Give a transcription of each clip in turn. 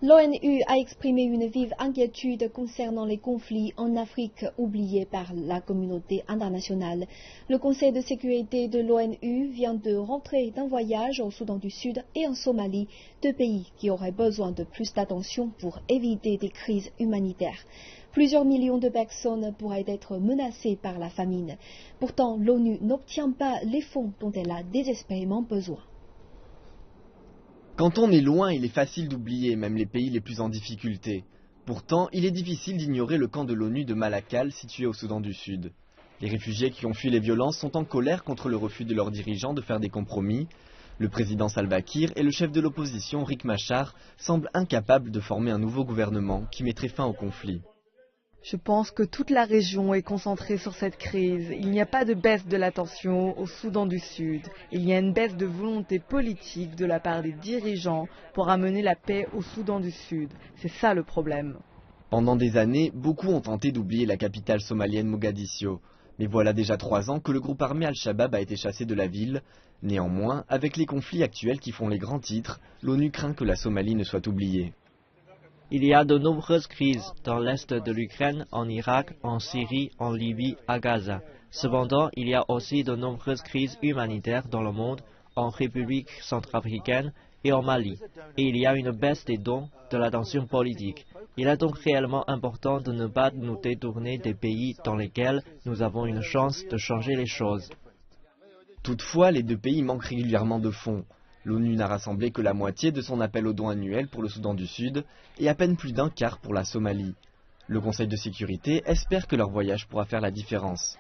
L'ONU a exprimé une vive inquiétude concernant les conflits en Afrique oubliés par la communauté internationale. Le Conseil de sécurité de l'ONU vient de rentrer d'un voyage au Soudan du Sud et en Somalie, deux pays qui auraient besoin de plus d'attention pour éviter des crises humanitaires. Plusieurs millions de personnes pourraient être menacées par la famine. Pourtant, l'ONU n'obtient pas les fonds dont elle a désespérément besoin. Quand on est loin, il est facile d'oublier même les pays les plus en difficulté. Pourtant, il est difficile d'ignorer le camp de l'ONU de Malakal, situé au Soudan du Sud. Les réfugiés qui ont fui les violences sont en colère contre le refus de leurs dirigeants de faire des compromis. Le président Salva Kiir et le chef de l'opposition Riek Machar semblent incapables de former un nouveau gouvernement qui mettrait fin au conflit. Je pense que toute la région est concentrée sur cette crise. Il n'y a pas de baisse de la tension au Soudan du Sud. Il y a une baisse de volonté politique de la part des dirigeants pour amener la paix au Soudan du Sud. C'est ça le problème. Pendant des années, beaucoup ont tenté d'oublier la capitale somalienne Mogadiscio. Mais voilà déjà 3 ans que le groupe armé Al-Shabaab a été chassé de la ville. Néanmoins, avec les conflits actuels qui font les grands titres, l'ONU craint que la Somalie ne soit oubliée. Il y a de nombreuses crises dans l'est de l'Ukraine, en Irak, en Syrie, en Libye, à Gaza. Cependant, il y a aussi de nombreuses crises humanitaires dans le monde, en République centrafricaine et en Mali. Et il y a une baisse des dons, de la tension politique. Il est donc réellement important de ne pas nous détourner des pays dans lesquels nous avons une chance de changer les choses. Toutefois, les deux pays manquent régulièrement de fonds. L'ONU n'a rassemblé que la moitié de son appel aux dons annuel pour le Soudan du Sud et à peine plus d'un quart pour la Somalie. Le Conseil de sécurité espère que leur voyage pourra faire la différence.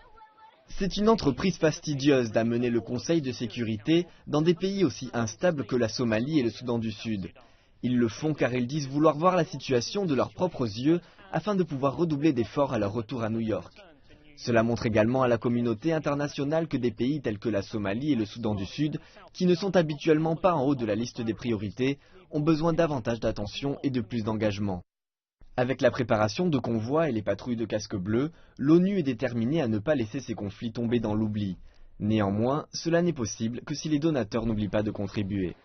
C'est une entreprise fastidieuse d'amener le Conseil de sécurité dans des pays aussi instables que la Somalie et le Soudan du Sud. Ils le font car ils disent vouloir voir la situation de leurs propres yeux afin de pouvoir redoubler d'efforts à leur retour à New York. Cela montre également à la communauté internationale que des pays tels que la Somalie et le Soudan du Sud, qui ne sont habituellement pas en haut de la liste des priorités, ont besoin davantage d'attention et de plus d'engagement. Avec la préparation de convois et les patrouilles de casques bleus, l'ONU est déterminée à ne pas laisser ces conflits tomber dans l'oubli. Néanmoins, cela n'est possible que si les donateurs n'oublient pas de contribuer.